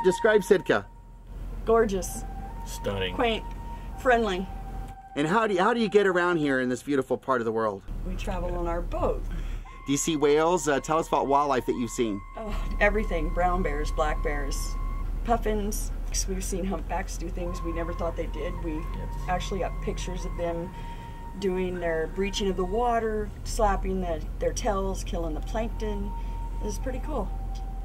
Describe Sitka. Gorgeous. Stunning. Quaint. Friendly. And how do you get around here in this beautiful part of the world? We travel on our boat. Do you see whales? Tell us about wildlife that you've seen. Oh, everything. Brown bears, black bears, puffins. We've seen humpbacks do things we never thought they did. We actually got pictures of them doing their breaching of the water, slapping their tails, killing the plankton. It's pretty cool.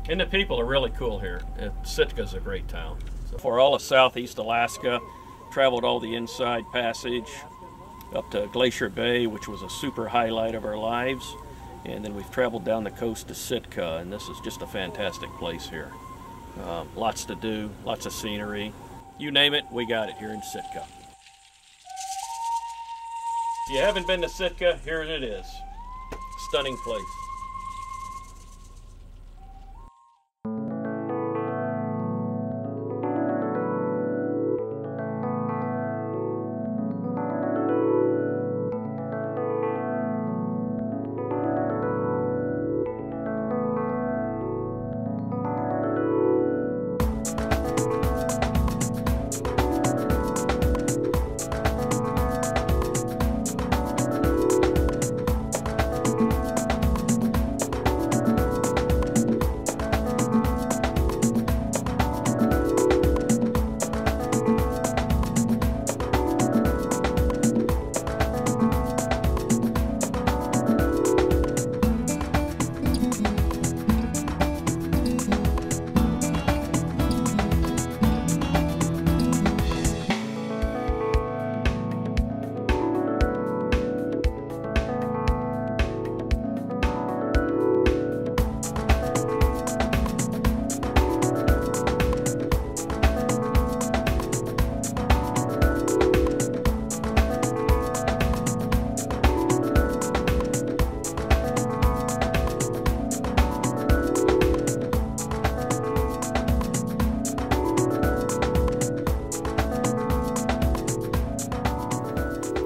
And the people are really cool here. Sitka's a great town. So for all of southeast Alaska, traveled all the Inside Passage up to Glacier Bay, which was a super highlight of our lives. And then we've traveled down the coast to Sitka, and this is just a fantastic place here. Lots to do, lots of scenery. You name it, we got it here in Sitka. If you haven't been to Sitka, here it is. Stunning place.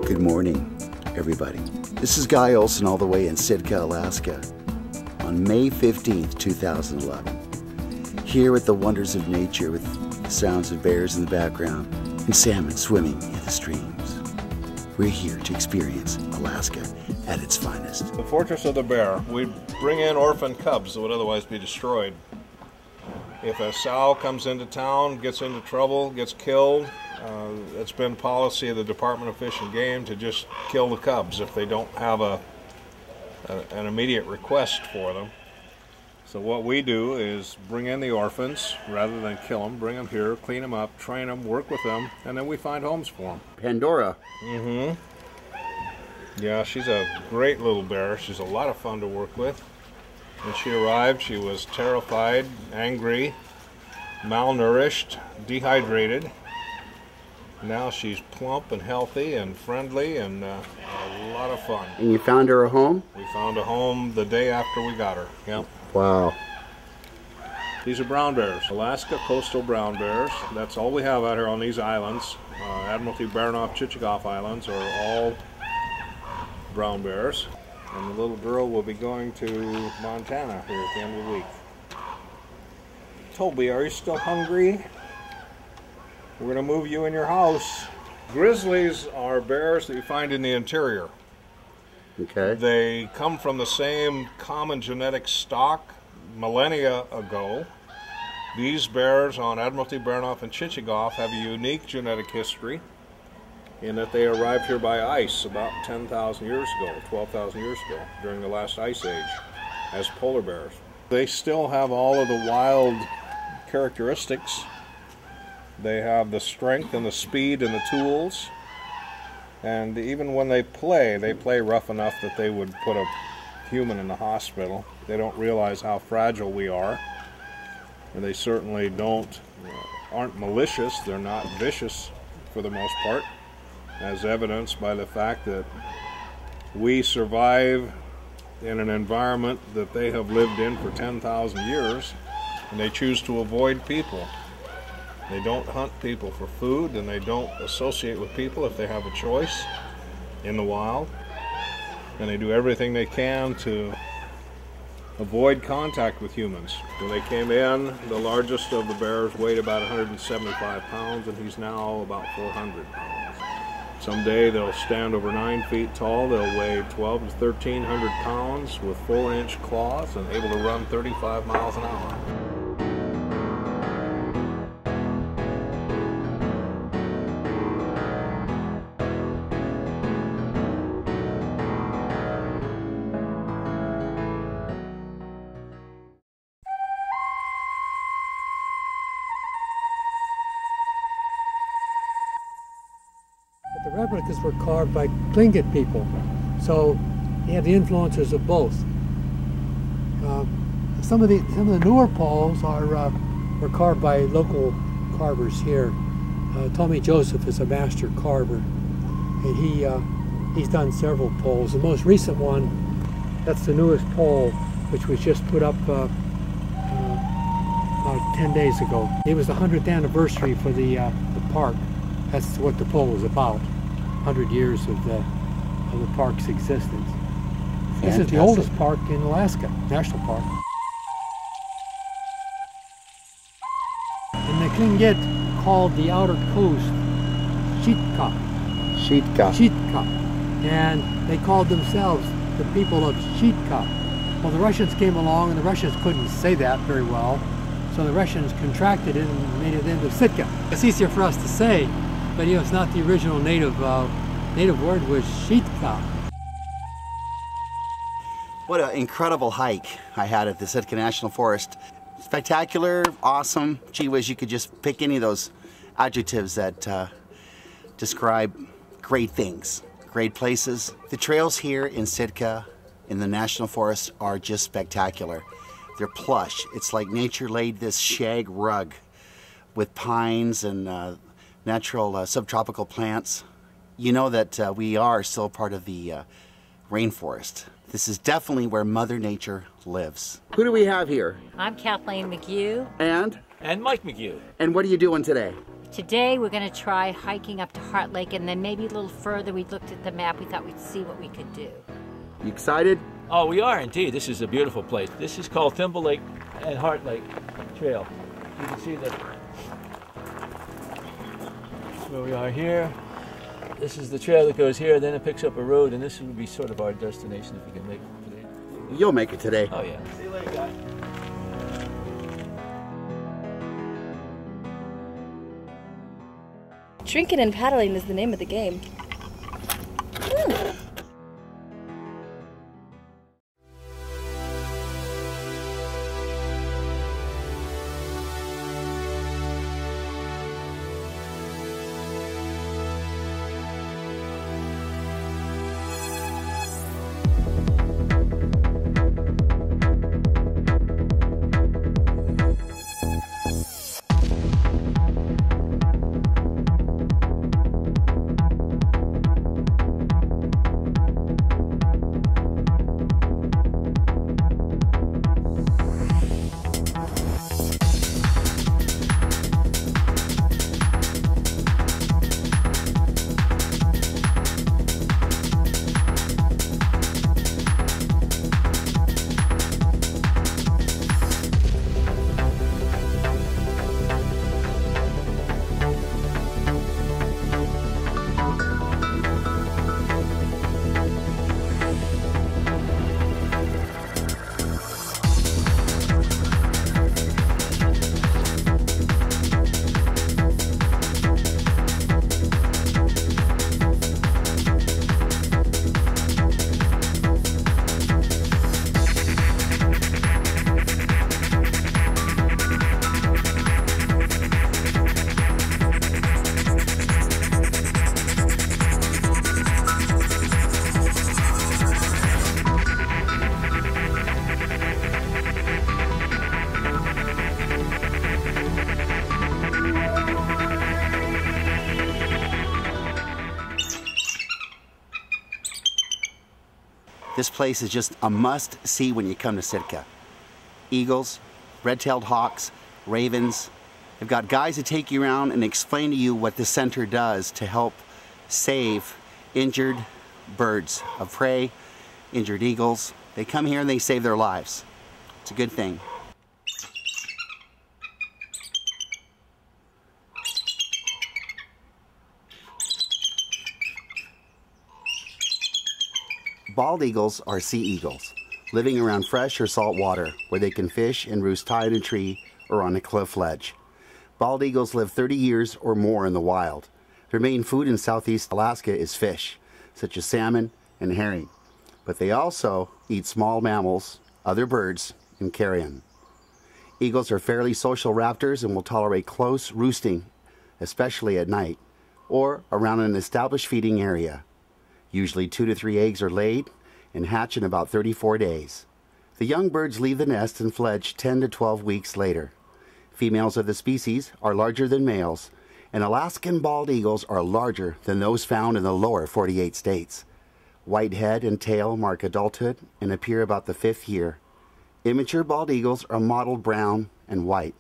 Good morning, everybody. This is Guy Olsen all the way in Sitka, Alaska on May 15th, 2011. Here with the wonders of nature with the sounds of bears in the background and salmon swimming in the streams. We're here to experience Alaska at its finest. The Fortress of the Bear. We bring in orphan cubs that would otherwise be destroyed. If a sow comes into town, gets into trouble, gets killed, it's been policy of the Department of Fish and Game to just kill the cubs if they don't have an immediate request for them. So what we do is bring in the orphans rather than kill them, bring them here, clean them up, train them, work with them, and then we find homes for them. Pandora. Mm-hmm. Yeah, she's a great little bear. She's a lot of fun to work with. When she arrived, she was terrified, angry, malnourished, dehydrated. Now she's plump and healthy and friendly and a lot of fun. And you found her a home? We found a home the day after we got her. Yep. Wow. These are brown bears, Alaska coastal brown bears. That's all we have out here on these islands. Admiralty, Baranof, Chichagof Islands are all brown bears. And the little girl will be going to Montana here at the end of the week. Toby, are you still hungry? We're going to move you in your house. Grizzlies are bears that you find in the interior. Okay. They come from the same common genetic stock millennia ago. These bears on Admiralty, Baranof, and Chichagof have a unique genetic history in that they arrived here by ice about 10,000 years ago, 12,000 years ago, during the last ice age, as polar bears. They still have all of the wild characteristics. They have the strength and the speed and the tools. And even when they play rough enough that they would put a human in the hospital. They don't realize how fragile we are. And they certainly aren't malicious. They're not vicious for the most part, as evidenced by the fact that we survive in an environment that they have lived in for 10,000 years, and they choose to avoid people. They don't hunt people for food, and they don't associate with people if they have a choice in the wild. And they do everything they can to avoid contact with humans. When they came in, the largest of the bears weighed about 175 pounds, and he's now about 400 pounds. Someday they'll stand over 9 feet tall. They'll weigh 12 to 1,300 pounds with 4-inch claws and able to run 35 miles an hour. The replicas were carved by Tlingit people, so you have the influences of both. Some of the newer poles were carved by local carvers here. Tommy Joseph is a master carver, and he's done several poles. The most recent one, that's the newest pole, which was just put up about 10 days ago. It was the 100th anniversary for the park. That's what the pole was about. 100 years of the park's existence. This is the oldest park in Alaska, national park. And the Tlingit called the outer coast Sitka. Sitka. Sitka. And they called themselves the people of Sitka. Well, the Russians came along, and the Russians couldn't say that very well, so the Russians contracted it and made it into Sitka. It's easier for us to say, but you know, it's not the original native word was Sitka. What an incredible hike I had at the Sitka National Forest. Spectacular, awesome. Gee whiz, you could just pick any of those adjectives that describe great things, great places. The trails here in Sitka, in the National Forest, are just spectacular. They're plush. It's like nature laid this shag rug with pines and natural subtropical plants. You know that we are still part of the rainforest. This is definitely where Mother Nature lives. Who do we have here? I'm Kathleen McHugh. And Mike McHugh. And what are you doing today? Today we're going to try hiking up to Heart Lake, and then maybe a little further. We looked at the map. We thought we'd see what we could do. You excited? Oh, we are indeed. This is a beautiful place. This is called Thimble Lake and Heart Lake Trail. You can see that where we are here. This is the trail that goes here, then it picks up a road, and this would be sort of our destination if we can make it today. You'll make it today. Oh, yeah. See you later, guys. Drinking and paddling is the name of the game. This place is just a must-see when you come to Sitka. Eagles, red-tailed hawks, ravens. They've got guys who take you around and explain to you what the center does to help save injured birds of prey, injured eagles. They come here and they save their lives. It's a good thing. Bald eagles are sea eagles, living around fresh or salt water where they can fish and roost high in a tree or on a cliff ledge. Bald eagles live 30 years or more in the wild. Their main food in southeast Alaska is fish, such as salmon and herring, but they also eat small mammals, other birds, and carrion. Eagles are fairly social raptors and will tolerate close roosting, especially at night, or around an established feeding area. Usually 2 to 3 eggs are laid and hatch in about 34 days. The young birds leave the nest and fledge 10 to 12 weeks later. Females of the species are larger than males, and Alaskan bald eagles are larger than those found in the lower 48 states. White head and tail mark adulthood and appear about the 5th year. Immature bald eagles are mottled brown and white.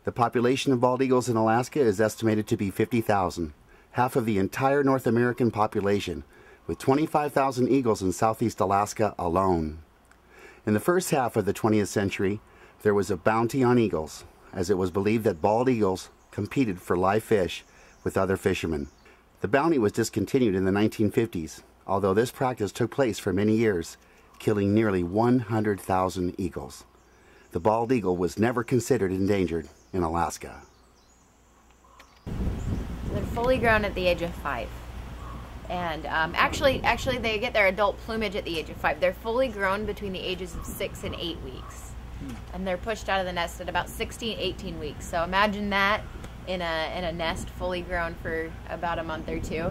The population of bald eagles in Alaska is estimated to be 50,000, half of the entire North American population, with 25,000 eagles in southeast Alaska alone. In the first half of the 20th century, there was a bounty on eagles, as it was believed that bald eagles competed for live fish with other fishermen. The bounty was discontinued in the 1950s, although this practice took place for many years, killing nearly 100,000 eagles. The bald eagle was never considered endangered in Alaska. They're fully grown at the age of 5. And actually they get their adult plumage at the age of 5. They're fully grown between the ages of 6 and 8 weeks. And they're pushed out of the nest at about 16, 18 weeks. So imagine that in a nest fully grown for about a month or 2.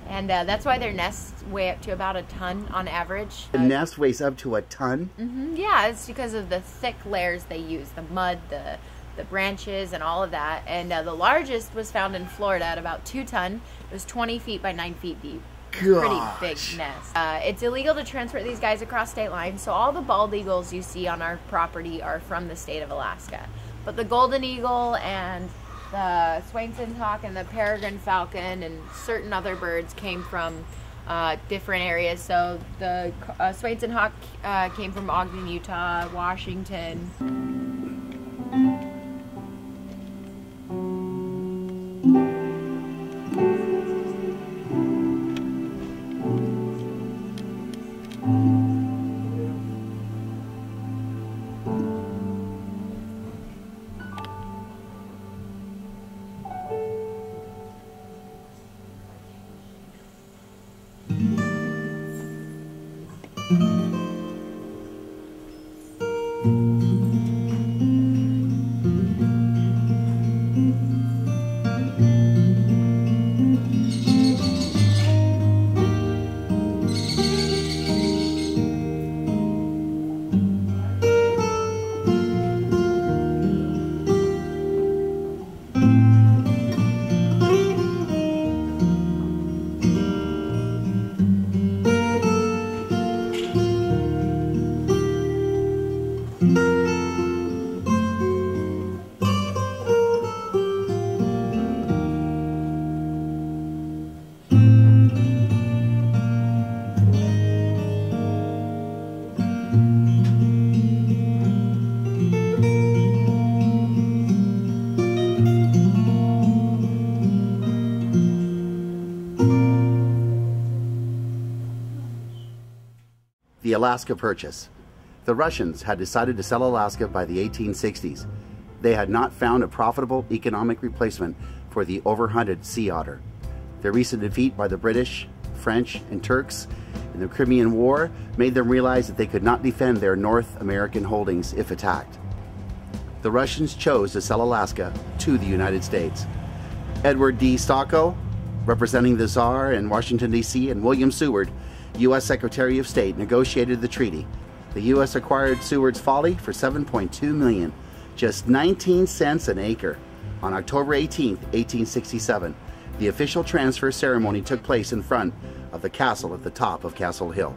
And that's why their nests weigh up to about a ton on average. The nest weighs up to a ton? Yeah, it's because of the thick layers they use, the mud, the branches, and all of that. And the largest was found in Florida at about 2 ton. It was 20 feet by 9 feet deep. Pretty big nest. It's illegal to transport these guys across state lines, so all the bald eagles you see on our property are from the state of Alaska. But the golden eagle and the Swainson's hawk and the peregrine falcon and certain other birds came from different areas. So the Swainson hawk came from Ogden, Utah, Washington. The Alaska Purchase. The Russians had decided to sell Alaska by the 1860s. They had not found a profitable economic replacement for the overhunted sea otter. Their recent defeat by the British, French, and Turks in the Crimean War made them realize that they could not defend their North American holdings if attacked. The Russians chose to sell Alaska to the United States. Edward D. Stocko, representing the Tsar in Washington, D.C., and William Seward, U.S. Secretary of State, negotiated the treaty. The U.S. acquired Seward's Folly for $7.2 million, just 19 cents an acre. On October 18, 1867, the official transfer ceremony took place in front of the castle at the top of Castle Hill.